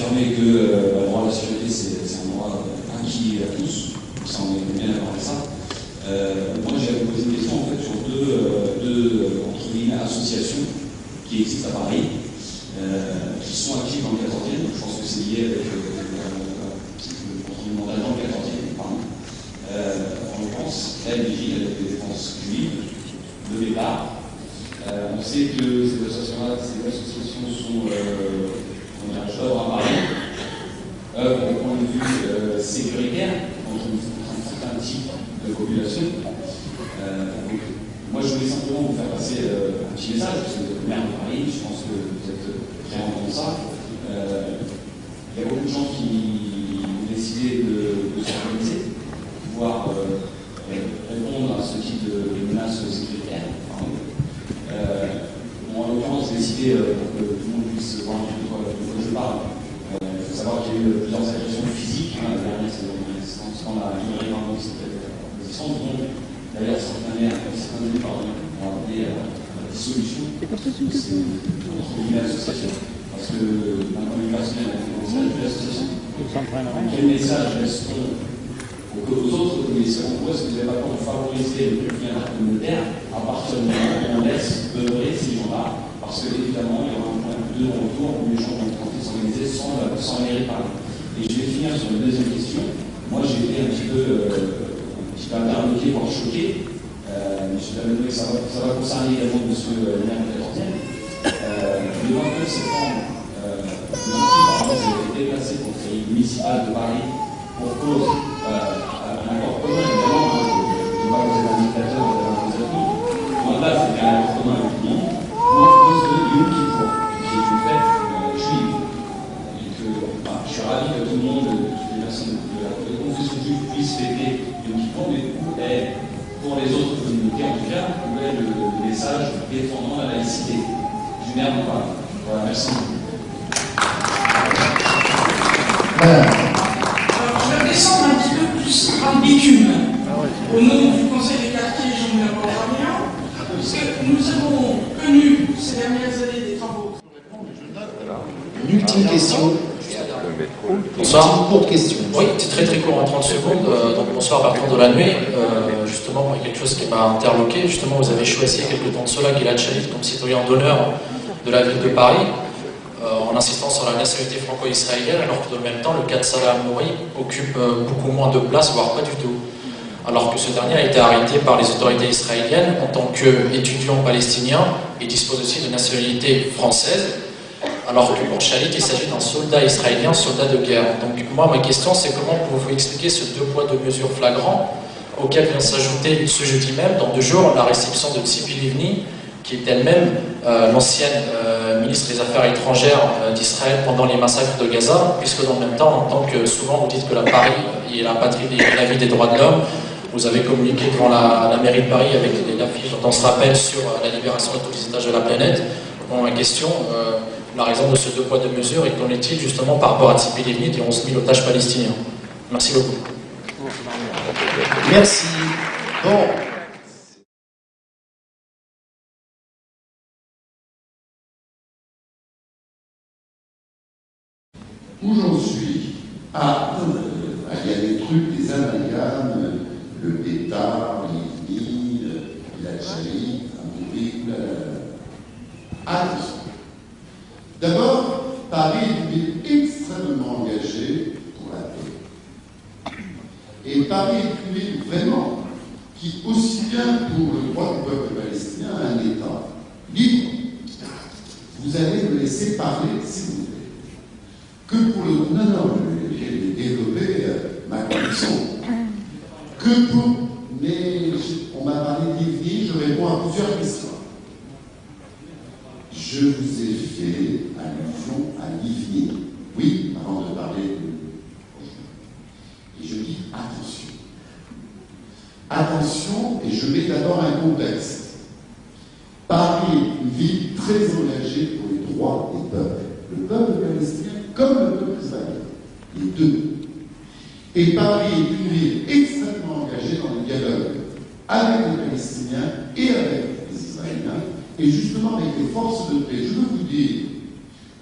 affirmé que le droit à la sécurité, c'est un droit acquis à tous. Ça, on est bien d'accord avec ça. Moi, j'ai posé une question en fait, sur deux entre guillemets, associations qui existent à Paris, qui sont actives dans le 14e. Je pense que c'est lié avec le contrôle d'agents dans le 14e, pardon. En l'occurrence, elle vigile avec des défenses juives de départ. On sait que ces associations sont œuvres à Paris, œuvres au point de vue sécuritaire, dans un certain type de population. Donc, moi, je voulais simplement vous faire passer un petit message, parce que vous êtes le maire de Paris, je pense que vous êtes très entendu ça. Il y a beaucoup de gens qui ont décidé de s'organiser, pouvoir répondre à ce type de menaces sécuritaires. En l'occurrence, j'ai décidé pour que tout le monde puisse voir un peu de quoi je parle. Il faut savoir qu'il y a eu plusieurs agressions physiques. La dernière, c'est quand la librairie Marmot s'est faite existante. Donc, d'ailleurs, certains élus ont appelé à la dissolution de ces associations. Parce que, d'un point de vue personnel, on a une association. Quel message laisse-t-on aux autres commissions? Pourquoi est-ce que vous n'avez pas peur de favoriser le lien communautaire à partir du moment où on laisse œuvrer ces gens-là? Parce que, évidemment, il y aura un point de retour où les gens vont tenter de s'organiser sans les réparer. Et je vais finir sur une deuxième question. Moi, j'ai été un petit peu interloqué, voire choqué. M. Lamenoy, ça va concerner également M. le maire de 14e. Le 29 septembre, vous avez été déplacé pour le conseil municipal de Paris pour cause un accord commun, évidemment. Je ne sais pas que vous êtes un dictateur, vous avez un amis. Moi, là, c'est un accord commun avec tout le monde. Moi, je pense que Yom Kippour, qui est une fête juive, et que je suis ravi que tout le monde, toutes les personnes de la confession juive puissent fêter Yom Kippour, mais où est, pour les autres communautés en tout cas, où est le message défendant la laïcité du maire de Paris. Voilà, merci beaucoup. Je vais descendre un petit peu plus en bitume. Au nom du Conseil des quartiers Jean-Michel Borjamien, parce que nous avons connu ces dernières années des travaux. Une ultime question. Bonsoir. Une courte question. Oui, c'est très très court, en 30 secondes. Donc bonsoir Bertrand Delanoë. Justement, il y a quelque chose qui m'a interloqué. Justement, vous avez choisi il y a quelques temps de cela Gilad Shalit comme citoyen d'honneur de la ville de Paris, en insistant sur la nationalité franco-israélienne, alors que dans le même temps, le cas de Salah Hamouri occupe beaucoup moins de place, voire pas du tout. Alors que ce dernier a été arrêté par les autorités israéliennes en tant qu'étudiant palestinien et dispose aussi de nationalité française, alors que pour Shalit, il s'agit d'un soldat israélien, soldat de guerre. Donc moi, ma question, c'est comment pouvez-vous expliquer ce deux poids, deux mesures flagrant auquel vient s'ajouter ce jeudi même, dans 2 jours, la restriction de Tzipi Livni, qui est elle-même l'ancienne ministre des Affaires étrangères d'Israël pendant les massacres de Gaza, puisque dans le même temps, en tant que souvent vous dites que la Paris est la patrie de la vie des droits de l'homme, vous avez communiqué devant la mairie de Paris avec l'affiche dont on se rappelle sur la libération de tous les étages de la planète. Bon, la question, la raison de ce deux poids deux mesures, et qu'en est-il justement par rapport à Tzipi Livni et 11 000 otages palestiniens? Merci beaucoup. Merci. Bon. Où j'en suis? Il y a des trucs, des amalgames, le pétard, l'Ivni, l'Algérie, Amoury, attention. D'abord, Paris est une ville extrêmement engagée pour la paix. Et Paris est une ville vraiment qui, aussi bien pour le droit du peuple palestinien, a un État libre. Vous allez me laisser parler, si vous voulez. Que pour le... Non, j'ai développé ma conviction. Que pour... Mais on m'a parlé d'Ivni, je réponds à plusieurs questions. Je vous ai fait allusion à l'Ivni. Oui, avant de parler de... Et je dis attention. Attention, et je mets d'abord un contexte. Paris est une ville très engagée pour les droits des peuples. Le peuple palestinien comme le peuple israélien. Les deux. Et Paris est une ville extrêmement engagée dans le dialogue avec les Palestiniens et avec les Israéliens, et justement avec les forces de paix. Je veux vous dire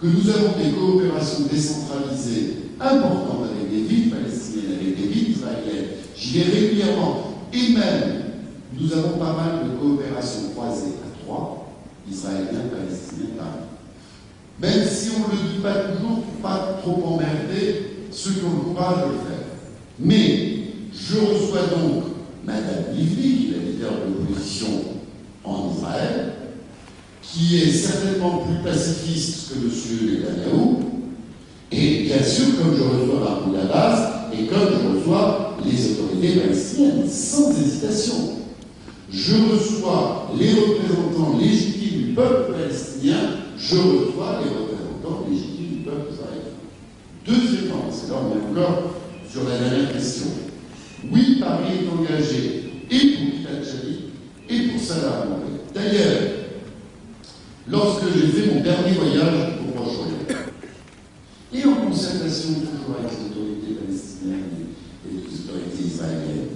que nous avons des coopérations décentralisées importantes avec des villes palestiniennes, avec des villes israéliennes. J'y vais régulièrement. Et même, nous avons pas mal de coopérations croisées à trois, israéliens, palestiniens, Paris. Même si on ne le dit pas toujours pour pas trop emmerder ceux qui ont le courage de le faire. Mais je reçois donc Madame Livni, qui est la leader de l'opposition en Israël, qui est certainement plus pacifiste que M. Netanyahou, et bien sûr, comme je reçois Mahmoud Abbas, et comme je reçois les autorités palestiniennes, sans hésitation. Je reçois les représentants légitimes du peuple palestinien, je reçois les représentants légitimes du peuple israélien. Deuxièmement, c'est là on est encore sur la dernière question. Oui, Paris est engagé et pour Gilad Shalit et pour Salah Hamouri. D'ailleurs, lorsque j'ai fait mon dernier voyage au Proche-Orient, et en concertation toujours avec les autorités palestiniennes et les autorités israéliennes,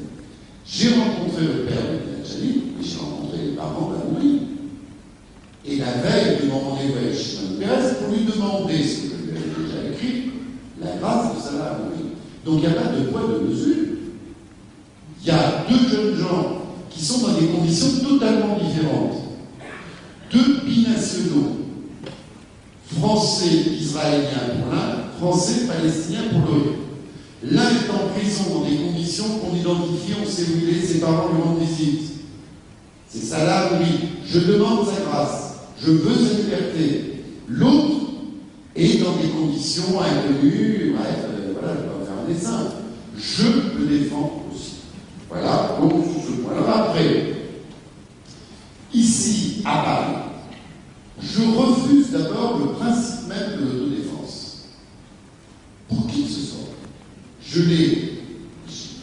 j'ai rencontré le père de Gilad Shalit et j'ai rencontré les parents d'Hamouri. Et la veille de mon rendez-vous avec Shimon Peres pour lui demander ce que je lui avais déjà écrit, la grâce de Salah Hamouri. Donc il n'y a pas de poids de mesure. Il y a deux jeunes gens qui sont dans des conditions totalement différentes. Deux binationaux, français, israéliens pour l'un, français, palestinien pour l'autre. L'un est en prison dans des conditions qu'on identifie, on sait où il est, ses parents lui rendent visite. C'est Salah Hamouri. Je demande sa grâce. Je veux sa liberté. L'autre est dans des conditions inconnues, bref, voilà, je vais pas faire un dessin. Je le défends aussi. Voilà, donc sur ce point-là. Après, ici, à Paris, je refuse d'abord le principe même de l'autodéfense. Pour qui que ce soit. Je me suis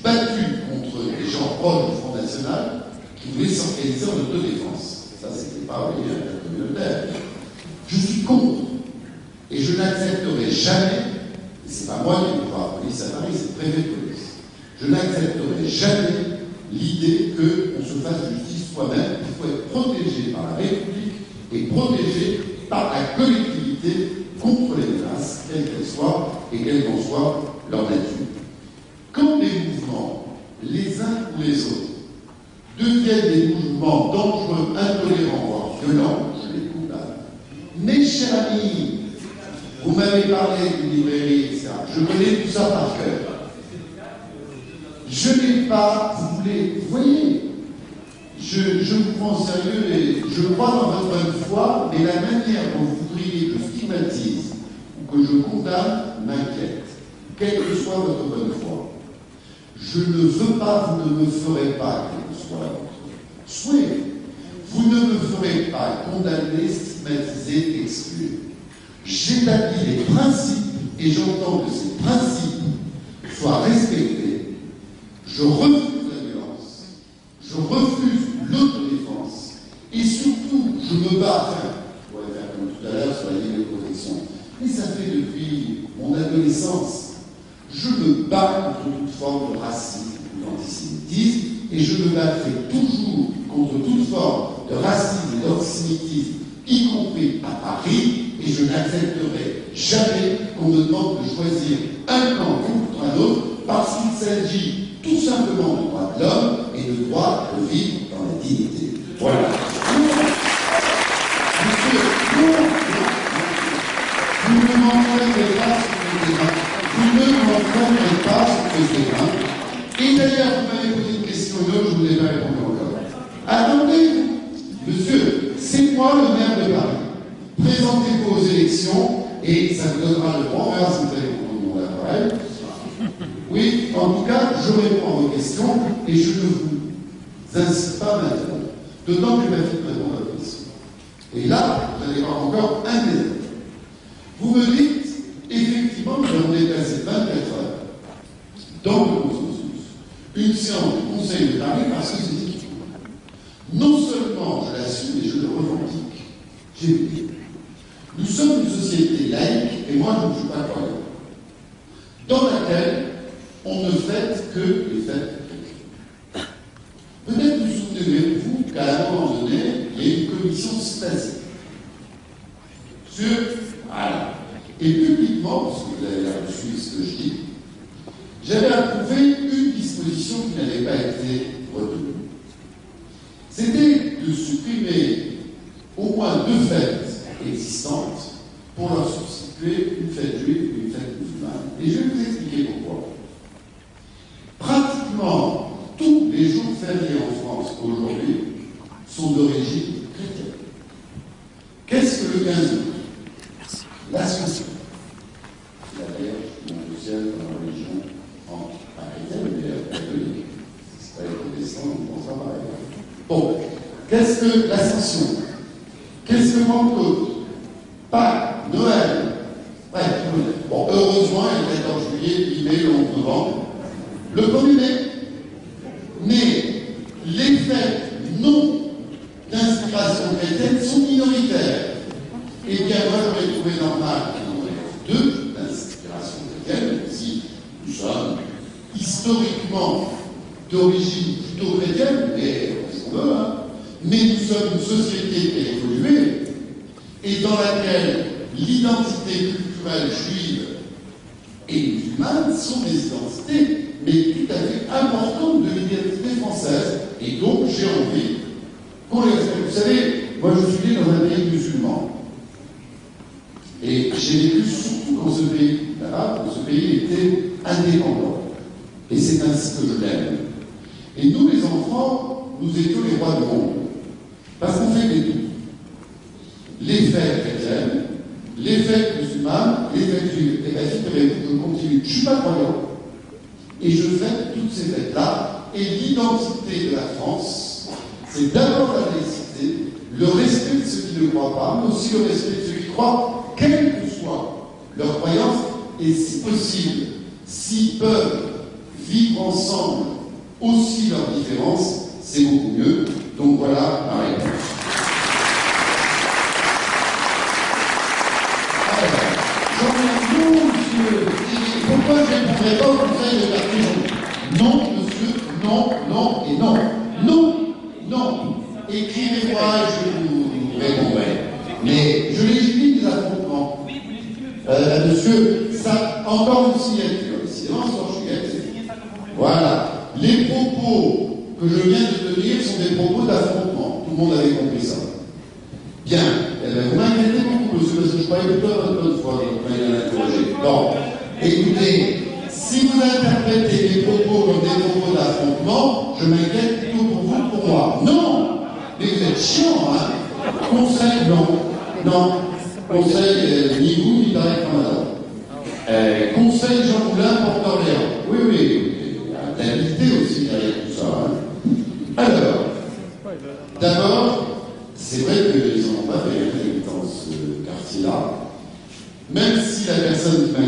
battu contre des gens proches du Front National qui voulaient s'organiser en autodéfense. Ça, c'était pas un communautaire. Je suis contre. Et je n'accepterai jamais, et c'est pas moi qui vais voir la police à Paris, c'est le préfet de police, je n'accepterai jamais l'idée qu'on se fasse justice soi-même. Il faut être protégé par la République et protégé par la collectivité contre les menaces, quelles qu'elles soient et quelle qu'en soit leur nature. Quand les mouvements, les uns ou les autres, deviennent des mouvements dangereux, intolérants, voire violents, je les condamne. Mes chers amis, vous m'avez parlé d'une librairie, etc. Je connais tout ça par cœur. Je n'ai pas, vous voyez, je vous prends au sérieux et je crois dans votre bonne foi, mais la manière dont vous voudriez que je stigmatise ou que je condamne m'inquiète, quelle que soit votre bonne foi. Je ne veux pas, vous ne me ferez pas, quel que soit votre souhait, vous ne me ferez pas condamner, stigmatiser, exclure. J'établis les principes et j'entends que ces principes soient respectés. Je refuse la violence, je refuse l'autodéfense et surtout, je me bats, on pourrait faire comme tout à l'heure sur la ligne de protection, mais ça fait depuis mon adolescence. Je me bats contre toute forme de racisme ou d'antisémitisme et je me battrai toujours contre toute forme de racisme et d'antisémitisme, y compris à Paris, et je n'accepterai jamais qu'on me demande de choisir un camp contre un autre parce qu'il s'agit tout simplement du droit de l'homme et du droit de vivre dans la dignité. Voilà. Monsieur, vous ne m'entraînerez pas sur le terrain. Vous ne m'entraînerez pas sur le terrain. Et d'ailleurs, vous m'avez posé une question, une autre, je ne vous ai pas répondu encore. Attendez, monsieur, c'est moi le maire de Paris. Présentez-vous aux élections et ça vous donnera le droit, on verra si vous allez prendre mon appareil. Oui, en tout cas, je réponds à vos questions et je ne vous incite pas maintenant. D'autant que ma fille répond à vos questions. Et là, vous allez voir encore un des autres. Vous me dites, effectivement, nous avons dépassé 24 heures dans le consensus. Une séance du Conseil de Paris parce que c'est équilibré. Non seulement je l'assume, mais je le revendique. J'ai dit, nous sommes une société laïque, et moi je ne suis pas croyant, dans laquelle on ne fête que les fêtes chrétiennes. Peut-être vous souvenez-vous qu'à un moment donné, il y a une commission Stasi. Voilà. Et publiquement, parce que vous avez l'air de suivre ce que je dis, j'avais approuvé une disposition qui n'avait pas été retenue. C'était de supprimer au moins 2 fêtes existantes pour leur substituer une fête juive et une fête musulmane. Et je vais vous expliquer pourquoi. Pratiquement tous les jours fériés en France aujourd'hui sont d'origine chrétienne. Qu'est-ce que le 15 août? L'Ascension. D'ailleurs, mon ciel dans la religion pas chrétienne, mais catholique. C'est pas les protestants, on pense pas pareil. Bon, qu'est-ce que l'Ascension? Qu'est-ce que Pentecôte? Pâques, Noël. Ouais, bon, heureusement, il y a le 14 juillet, 8 mai, le 11 novembre. Le 1er mai. Mais les fêtes non d'inspiration chrétienne sont minoritaires. Eh bien, moi, j'aurais trouvé normal qu'il y en ait 2 d'inspiration chrétienne, même si nous sommes historiquement d'origine plutôt chrétienne, mais ce qu'on veut, hein. Mais nous sommes une société qui a évolué et dans laquelle l'identité culturelle juive et musulmane sont des identités, mais tout à fait importantes de l'identité française. Et donc, j'ai envie qu'on les respecte. Vous savez, moi, je suis né dans un pays musulman. Et j'ai vécu surtout dans ce pays arabe, quand ce pays était indépendant. Et c'est ainsi que je l'aime. Et nous, les enfants, nous étions les rois du monde. Parce qu'on fait des tout. Les fêtes chrétiennes, les fêtes musulmanes, les fêtes juives. Et bien, figurez-vous, je continue. Je ne suis pas croyant. Et je fête toutes ces fêtes-là. Et l'identité de la France, c'est d'abord la laïcité, le respect de ceux qui ne croient pas, mais aussi le respect de ceux qui croient, quelle que soit leur croyance, et si possible, s'ils peuvent vivre ensemble aussi leurs différences, c'est beaucoup mieux. Donc voilà ma réponse. Alors, j'en reviens, monsieur. Pourquoi je ne répondrai pas au conseil de quartier? Non, monsieur, non, non et non. Non, non. Écrivez-moi, je vous répondrai. Mais je légitime des affrontements. Monsieur, ça, encore une signature. Sinon, je suis. Voilà. Les propos que je viens de tenir sont des propos d'affrontement. Tout le monde avait compris ça. Bien. Eh bien, vous m'inquiétez beaucoup, monsieur, parce que je croyais plutôt à votre bonne foi quand il y a l'interrogé. Bon. Écoutez, si vous interprétez les propos comme des propos d'affrontement, je m'inquiète plutôt pour vous que pour moi. Non! Mais vous êtes chiant, hein? Conseil, non. Non. Conseil, ni vous, ni Tarek Ramadan. Conseil Jean Moulin, Port-d'Orléans. Oui, oui. Il y a l'habilité aussi derrière tout ça. Hein. Alors, d'abord, c'est vrai que les enfants avaient été dans ce quartier-là. Même si la personne qui m'a